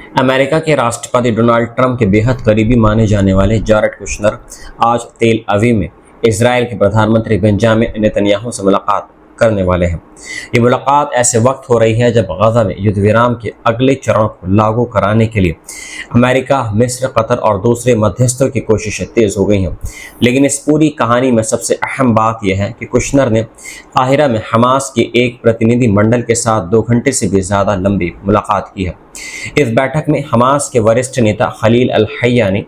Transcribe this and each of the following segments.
America के राष्ट्रपति Donald Trump के बेहद करीबी माने जाने वाले जारेड कुशनर आज तेल अवीव में इजराइल के प्रधानमंत्री बेंजामिन नेतन्याहू से मुलाकात करने वाले हैं। ये मुलाकात ऐसे वक्त हो रही है जब गजा में युद्ध विराम के अगले चरण को लागू कराने के लिए अमेरिका, मिस्र, कतर और दूसरे मध्यस्थों की कोशिशें तेज हो गई हैं। लेकिन इस पूरी कहानी में सबसे अहम बात यह है कि कुशनर ने काहिरा में हमास के एक प्रतिनिधि मंडल के साथ 2 घंटे से भी ज़्यादा लंबी मुलाकात की है। इस बैठक में हमास के वरिष्ठ नेता खलील अल हय्या ने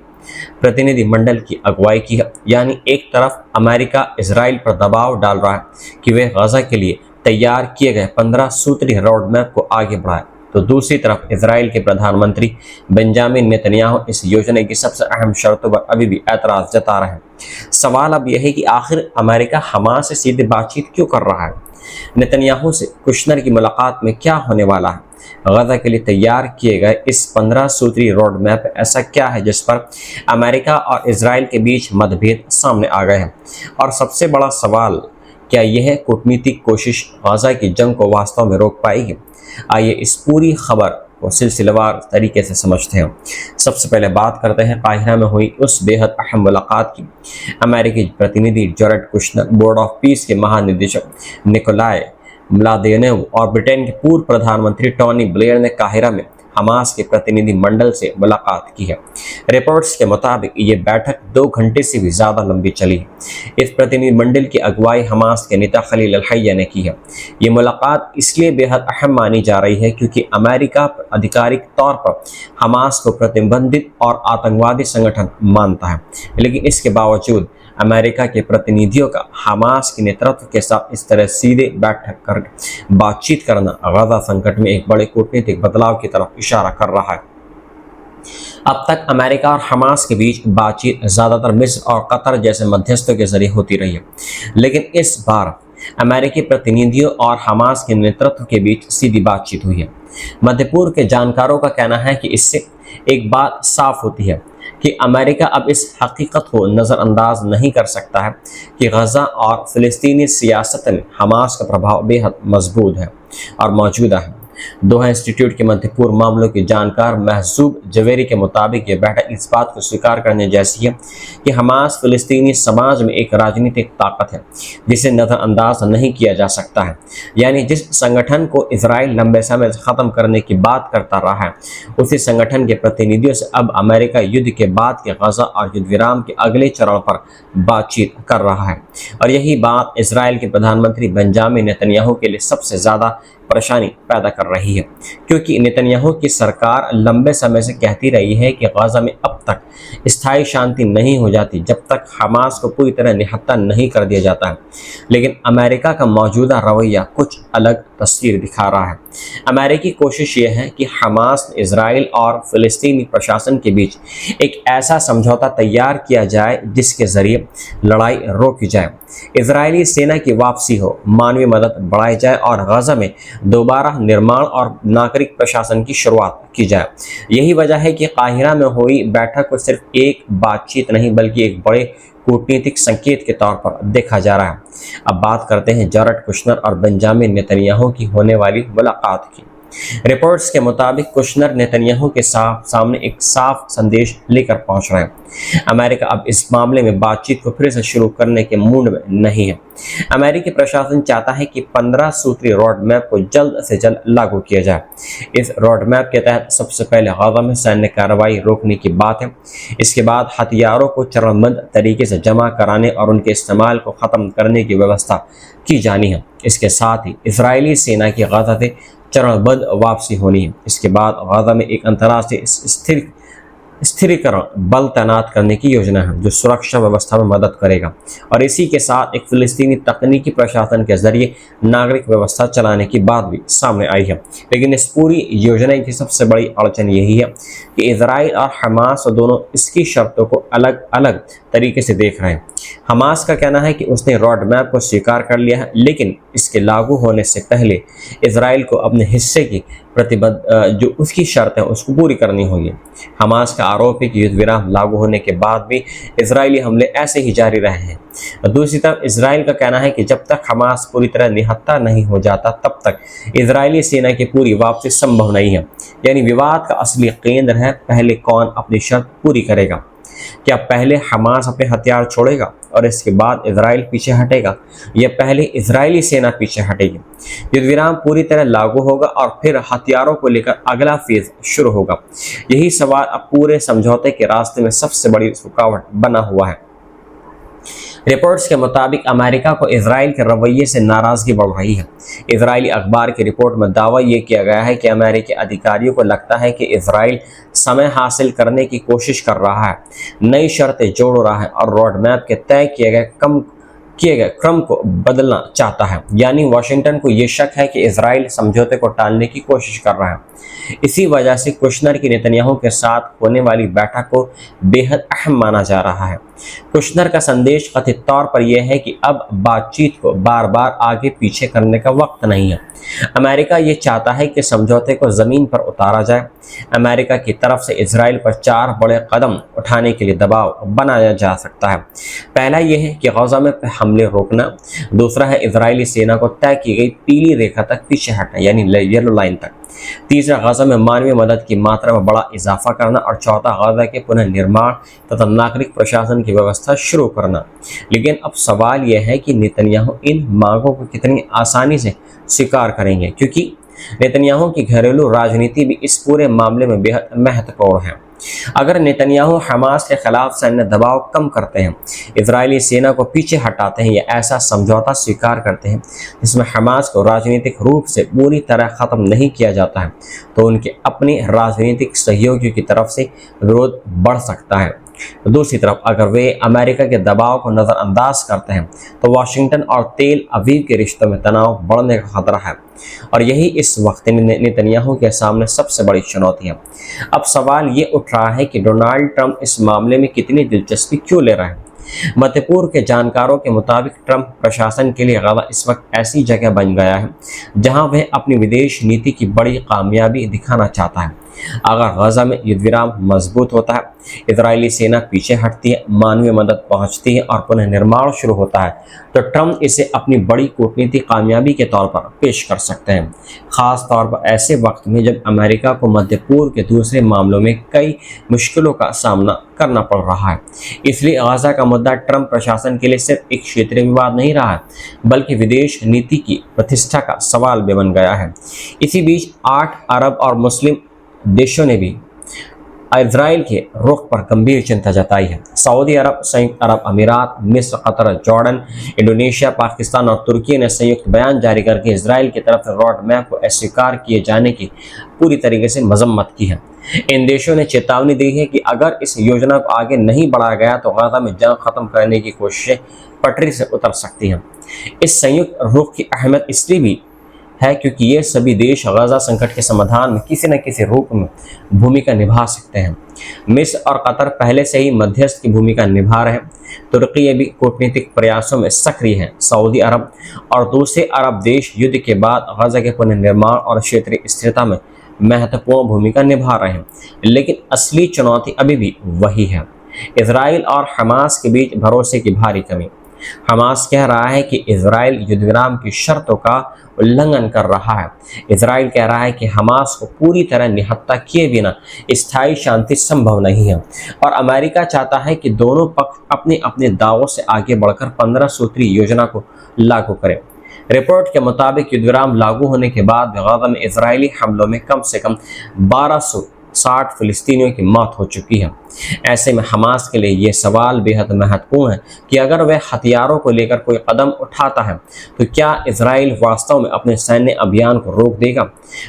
प्रतिनिधि मंडल की अगुवाई की है। यानी एक तरफ अमेरिका इजराइल पर दबाव डाल रहा है कि वे गजा के लिए तैयार किए गए 15 सूत्री रोड मैप को आगे बढ़ाए, तो दूसरी तरफ इजराइल के प्रधानमंत्री बेंजामिन नेतन्याहू इस योजना की सबसे अहम शर्तों पर अभी भी ऐतराज जता रहे हैं। सवाल अब यह है कि आखिर अमेरिका हमास से सीधे बातचीत क्यों कर रहा है? नेतन्याहू से कुशनर की मुलाकात में क्या होने वाला है? गजा के लिए तैयार किए गए इस 15 सूत्री रोड मैप ऐसा क्या है जिस पर अमेरिका और इजराइल के बीच मतभेद सामने आ गए हैं? और सबसे बड़ा सवाल, क्या यह कूटनीतिक कोशिश गजा की जंग को वास्तव में रोक पाएगी? आइए इस पूरी खबर को सिलसिलेवार तरीके से समझते हैं। सबसे पहले बात करते हैं काहिरा में हुई उस बेहद अहम मुलाकात की। अमेरिकी प्रतिनिधि Jared Kushner, board of peace के महानिदेशक निकोलाई म्लादेनेव और ब्रिटेन के पूर्व प्रधानमंत्री टोनी ब्लेयर ने काहिरा में हमास के प्रतिनिधि मंडल से मुलाकात की है। रिपोर्ट्स के मुताबिक ये बैठक 2 घंटे से भी ज़्यादा लंबी चली है। इस प्रतिनिधि मंडल की अगुवाई हमास के नेता खलील अल हय्या ने की है। ये मुलाकात इसलिए बेहद अहम मानी जा रही है क्योंकि अमेरिका आधिकारिक तौर पर हमास को प्रतिबंधित और आतंकवादी संगठन मानता है, लेकिन इसके बावजूद अमेरिका के प्रतिनिधियों का हमास के नेतृत्व के साथ इस तरह सीधे बैठक कर बातचीत करना गजा संकट में एक बड़े कूटनीतिक बदलाव की तरफ इशारा कर रहा है। अब तक अमेरिका और हमास के बीच बातचीत ज़्यादातर मिस्र और कतर जैसे मध्यस्थों के जरिए होती रही है, लेकिन इस बार अमेरिकी प्रतिनिधियों और हमास के नेतृत्व के बीच सीधी बातचीत हुई है। मध्य पूर्व के जानकारों का कहना है कि इससे एक बात साफ होती है कि अमेरिका अब इस हकीकत को नज़रअंदाज नहीं कर सकता है कि गजा और फ़िलिस्तीनी सियासत में हमास का प्रभाव बेहद मजबूत है और मौजूदा है। दोहा इंस्टीट्यूट के मध्य पूर्व मामलों के जानकार महजूब जवेरी के मुताबिक यह बैठक इस बात को स्वीकार करने जैसी है कि हमास फ़िलिस्तीनी समाज में एक राजनीतिक ताकत है जिसे नज़रअंदाज नहीं किया जा सकता है। यानी जिस संगठन को इजराइल लंबे समय से ख़त्म करने की बात करता रहा है, उसी संगठन के प्रतिनिधियों से अब अमेरिका युद्ध के बाद के गजा और युद्ध विराम के अगले चरण पर बातचीत कर रहा है। और यही बात इजराइल के प्रधानमंत्री बेंजामिन नेतन्याहू के लिए सबसे ज़्यादा परेशानी पैदा कर रही है, क्योंकि नेतन्याहू की सरकार लंबे समय से कहती रही है कि गजा में अब तक स्थायी शांति नहीं हो जाती जब तक हमास को पूरी तरह निहत्था नहीं कर दिया जाता है। लेकिन अमेरिका का मौजूदा रवैया कुछ अलग तस्वीर दिखा रहा है। अमेरिकी कोशिश ये है कि हमास, इजराइल और फ़िलिस्तीनी प्रशासन के बीच एक ऐसा समझौता तैयार किया जाए जिसके ज़रिए लड़ाई रोकी जाए, इजरायली सेना की वापसी हो, मानवीय मदद बढ़ाई जाए और गजा में दोबारा निर्माण और नागरिक प्रशासन की शुरुआत की जाए। यही वजह है कि काहिरा में हुई बैठक को सिर्फ एक बातचीत नहीं बल्कि एक बड़े कूटनीतिक संकेत के तौर पर देखा जा रहा है। अब बात करते हैं जारेड कुशनर और बेंजामिन नेतन्याहू की होने वाली मुलाकात की। रिपोर्ट्स के मुताबिक कुशनर नेतन्याहू के सामने एक साफ संदेश लेकर पहुंच रहे हैं। अमेरिका अब इस मामले में बातचीत को फिर से शुरू करने के मूड में नहीं है। अमेरिकी प्रशासन चाहता है कि 15 सूत्री रोड मैप को जल्द से जल्द लागू किया जाए। इस रोड मैप के तहत सबसे पहले गजा में सैन्य कार्रवाई रोकने की बात है। इसके बाद हथियारों को चरणबद्ध तरीके से जमा कराने और उनके इस्तेमाल को ख़त्म करने की व्यवस्था की जानी है। इसके साथ ही इजरायली सेना की गजा से चरणबद्ध वापसी होनी है। इसके बाद गजा में एक अंतर्राष्ट्रीय स्थिरीकरण बल तैनात करने की योजना है जो सुरक्षा व्यवस्था में मदद करेगा, और इसी के साथ एक फ़िलिस्तीनी तकनीकी प्रशासन के जरिए नागरिक व्यवस्था चलाने की बात भी सामने आई है। लेकिन इस पूरी योजना की सबसे बड़ी अड़चन यही है कि इजराइल और हमास दोनों इसकी शर्तों को अलग अलग तरीके से देख रहे हैं। हमास का कहना है कि उसने रोड मैप को स्वीकार कर लिया है, लेकिन इसके लागू होने से पहले इजराइल को अपने हिस्से की प्रतिबद्ध जो उसकी शर्त है उसको पूरी करनी होगी। हमास का आरोप है कि युद्ध विराम लागू होने के बाद भी इजरायली हमले ऐसे ही जारी रहे हैं। दूसरी तरफ इसराइल का कहना है कि जब तक हमास पूरी तरह निहत्था नहीं हो जाता तब तक इजरायली सेना की पूरी वापसी संभव नहीं है। यानी विवाद का असली केंद्र है पहले कौन अपनी शर्त पूरी करेगा। क्या पहले हमास अपने हथियार छोड़ेगा और इसके बाद इजराइल पीछे हटेगा, या पहले इजरायली सेना पीछे हटेगी। युद्ध विराम पूरी तरह लागू होगा और फिर हथियारों को लेकर अगला फेज शुरू होगा। यही सवाल अब पूरे समझौते के रास्ते में सबसे बड़ी रुकावट बना हुआ है। रिपोर्ट्स के मुताबिक अमेरिका को इजराइल के रवैये से नाराजगी बढ़ रही है। इजरायली अखबार की रिपोर्ट में दावा यह किया गया है कि अमेरिकी अधिकारियों को लगता है कि इजराइल समय हासिल करने की कोशिश कर रहा है, नई शर्तें जोड़ रहा है और रोड मैप के तय किए गए क्रम को बदलना चाहता है। यानी वाशिंगटन को यह शक है कि इजराइल समझौते को टालने की कोशिश कर रहा है। इसी वजह से कुशनर की नेतन्याहू के साथ होने वाली बैठक को बेहद अहम माना जा रहा है। कुशनर का संदेश कथित तौर पर यह है कि अब बातचीत को बार बार आगे पीछे करने का वक्त नहीं है। अमेरिका ये चाहता है कि समझौते को ज़मीन पर उतारा जाए। अमेरिका की तरफ से इजराइल पर 4 बड़े कदम उठाने के लिए दबाव बनाया जा सकता है। पहला यह है कि गजा में हमले रोकना, दूसरा है इजरायली सेना को तय की गई पीली रेखा तक पीछे हटना यानी येलो लाइन तक, तीसरा गजा में मानवीय मदद की मात्रा में बड़ा इजाफा करना और चौथा गजा के पुनर्निर्माण तथा नागरिक प्रशासन की व्यवस्था शुरू करना। लेकिन अब सवाल यह है कि नेतन्याहू इन मांगों को कितनी आसानी से स्वीकार करेंगे, क्योंकि नेतन्याहू की घरेलू राजनीति भी इस पूरे मामले में बेहद महत्वपूर्ण है। अगर नेतन्याहू हमास के खिलाफ सैन्य दबाव कम करते हैं, इजरायली सेना को पीछे हटाते हैं या ऐसा समझौता स्वीकार करते हैं जिसमें हमास को राजनीतिक रूप से पूरी तरह ख़त्म नहीं किया जाता है, तो उनके अपने राजनीतिक सहयोगियों की तरफ से विरोध बढ़ सकता है। दूसरी तरफ अगर वे अमेरिका के दबाव को नज़रअंदाज करते हैं तो वाशिंगटन और तेल अवीव के रिश्तों में तनाव बढ़ने का खतरा है, और यही इस वक्त नेतन्याहू के सामने सबसे बड़ी चुनौती है। अब सवाल ये उठ रहा है कि डोनाल्ड ट्रंप इस मामले में कितनी दिलचस्पी क्यों ले रहे हैं। मध्य पूर्व के जानकारों के मुताबिक ट्रंप प्रशासन के लिए गजा इस वक्त ऐसी जगह बन गया है जहां वह अपनी विदेश नीति की बड़ी कामयाबी दिखाना चाहता है। अगर गजा में युद्ध विराम मजबूत होता है, इजरायली सेना पीछे हटती है, मानवीय मदद पहुंचती है और पुनः निर्माण शुरू होता है, तो ट्रंप इसे अपनी बड़ी कूटनीतिक कामयाबी के तौर पर पेश कर सकते हैं, खास तौर पर ऐसे वक्त में जब अमेरिका को मध्य पूर्व के दूसरे मामलों में कई मुश्किलों का सामना करना पड़ रहा है। इसलिए गजा का मुद्दा ट्रंप प्रशासन के लिए सिर्फ एक क्षेत्रीय विवाद नहीं रहा है, बल्कि विदेश नीति की प्रतिष्ठा का सवाल भी बन गया है। इसी बीच 8 अरब और मुस्लिम देशों ने भी इजराइल के रुख पर गंभीर चिंता जताई है। सऊदी अरब, संयुक्त अरब अमीरात, मिस्र, कतर, जॉर्डन, इंडोनेशिया, पाकिस्तान और तुर्की ने संयुक्त बयान जारी करके इजराइल की तरफ से रोड मैप को अस्वीकार किए जाने की पूरी तरीके से मजम्मत की है। इन देशों ने चेतावनी दी है कि अगर इस योजना को आगे नहीं बढ़ाया गया तो गजा में जंग खत्म करने की कोशिशें पटरी से उतर सकती हैं। इस संयुक्त रुख की अहमियत इसलिए भी है क्योंकि ये सभी देश गजा संकट के समाधान में किसी न किसी रूप में भूमिका निभा सकते हैं। मिस्र और कतर पहले से ही मध्यस्थ की भूमिका निभा रहे हैं। तुर्की भी कूटनीतिक प्रयासों में सक्रिय है। सऊदी अरब और दूसरे अरब देश युद्ध के बाद गजा के पुनर्निर्माण और क्षेत्रीय स्थिरता में महत्वपूर्ण भूमिका निभा रहे हैं। लेकिन असली चुनौती अभी भी वही है, इजराइल और हमास के बीच भरोसे की भारी कमी। हमास कह रहा है कि इजराइल युद्ध विराम की शर्तों का उल्लंघन कर रहा है। इजराइल कह रहा है कि हमास को पूरी तरह निहत्था किए बिना स्थायी शांति संभव नहीं है, और अमेरिका चाहता है कि दोनों पक्ष अपने अपने दावों से आगे बढ़कर 15 सूत्री योजना को लागू करें। रिपोर्ट के मुताबिक युद्ध विराम लागू होने के बाद गजा में इजरायली हमलों में कम से कम 1260 फिलिस्तीनियों की मौत हो चुकी है। ऐसे में हमास के लिए ये सवाल बेहद महत्वपूर्ण है कि अगर वह हथियारों को लेकर कोई कदम उठाता है तो क्या इजराइल वास्तव में अपने सैन्य अभियान को रोक देगा।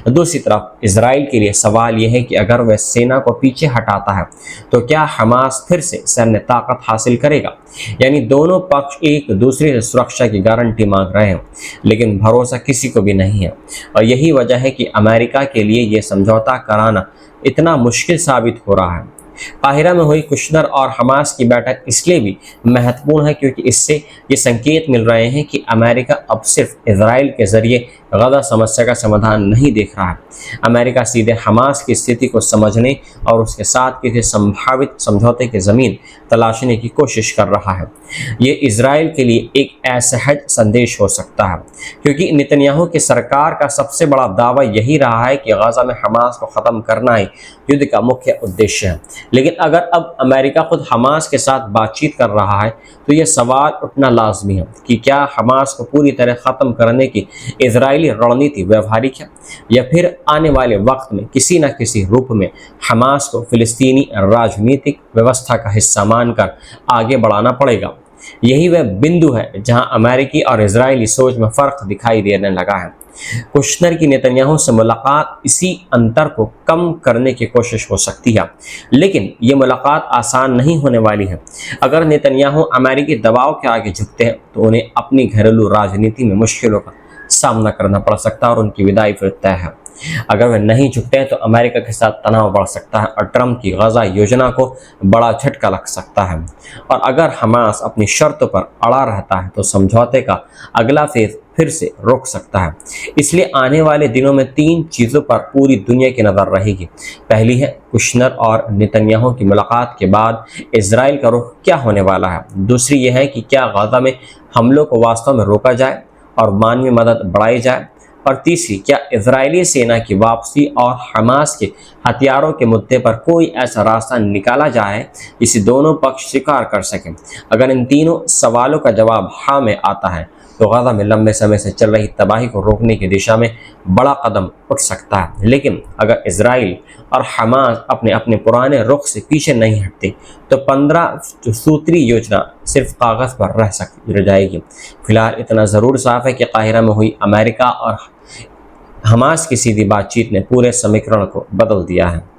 दूसरी तरफ इजराइल के लिए सवाल यह है कि अगर वह सेना को पीछे हटाता है तो क्या हमास फिर से सैन्य ताकत हासिल करेगा। यानी दोनों पक्ष एक दूसरे से सुरक्षा की गारंटी मांग रहे हैं, लेकिन भरोसा किसी को भी नहीं है, और यही वजह है कि अमेरिका के लिए यह समझौता कराना इतना मुश्किल साबित हो रहा है। काहिरा में हुई कुशनर और हमास की बैठक इसलिए भी महत्वपूर्ण है क्योंकि इससे ये संकेत मिल रहे हैं कि अमेरिका अब सिर्फ इजराइल के जरिए गजा समस्या का समाधान नहीं देख रहा है। अमेरिका सीधे हमास की स्थिति को समझने और उसके साथ किसी संभावित समझौते की ज़मीन तलाशने की कोशिश कर रहा है। ये इजराइल के लिए एक असहज संदेश हो सकता है क्योंकि नेतन्याहू की सरकार का सबसे बड़ा दावा यही रहा है कि गजा में हमास को ख़त्म करना ही युद्ध का मुख्य उद्देश्य है। लेकिन अगर अब अमेरिका खुद हमास के साथ बातचीत कर रहा है तो यह सवाल उठना लाजमी है कि क्या हमास को पूरी तरह ख़त्म करने की इजरायली रणनीति व्यवहारिक है या फिर आने वाले वक्त में किसी न किसी रूप में हमास को फिलिस्तीनी राजनीतिक व्यवस्था का हिस्सा मानकर आगे बढ़ाना पड़ेगा। यही वह बिंदु है जहां अमेरिकी और इजरायली सोच में फ़र्क दिखाई देने लगा है। कुशनर की नेतन्याहू से मुलाकात इसी अंतर को कम करने की कोशिश हो सकती है, लेकिन ये मुलाकात आसान नहीं होने वाली है। अगर नेतन्याहू अमेरिकी दबाव के आगे झुकते हैं तो उन्हें अपनी घरेलू राजनीति में मुश्किलों का सामना करना पड़ सकता है और उनकी विदाई फिर तय है। अगर वे नहीं झुकते हैं तो अमेरिका के साथ तनाव बढ़ सकता है और ट्रंप की गजा योजना को बड़ा झटका लग सकता है। और अगर हमास अपनी शर्तों पर अड़ा रहता है तो समझौते का अगला फेज फिर से रुक सकता है। इसलिए आने वाले दिनों में 3 चीज़ों पर पूरी दुनिया की नज़र रहेगी। पहली है कुशनर और नेतन्याहू की मुलाकात के बाद इजराइल का रुख क्या होने वाला है। दूसरी यह है कि क्या गजा में हमलों को वास्तव में रोका जाए और मानवीय मदद बढ़ाई जाए। और तीसरी, क्या इजरायली सेना की वापसी और हमास के हथियारों के मुद्दे पर कोई ऐसा रास्ता निकाला जाए जिसे दोनों पक्ष स्वीकार कर सकें। अगर इन तीनों सवालों का जवाब हाँ में आता है तो गजा में लंबे समय से चल रही तबाही को रोकने की दिशा में बड़ा कदम उठ सकता है। लेकिन अगर इजराइल और हमास अपने अपने पुराने रुख से पीछे नहीं हटते तो 15 सूत्री योजना सिर्फ कागज़ पर रह जाएगी। फिलहाल इतना ज़रूर साफ है कि काहिरा में हुई अमेरिका और हमास की सीधी बातचीत ने पूरे समीकरण को बदल दिया है।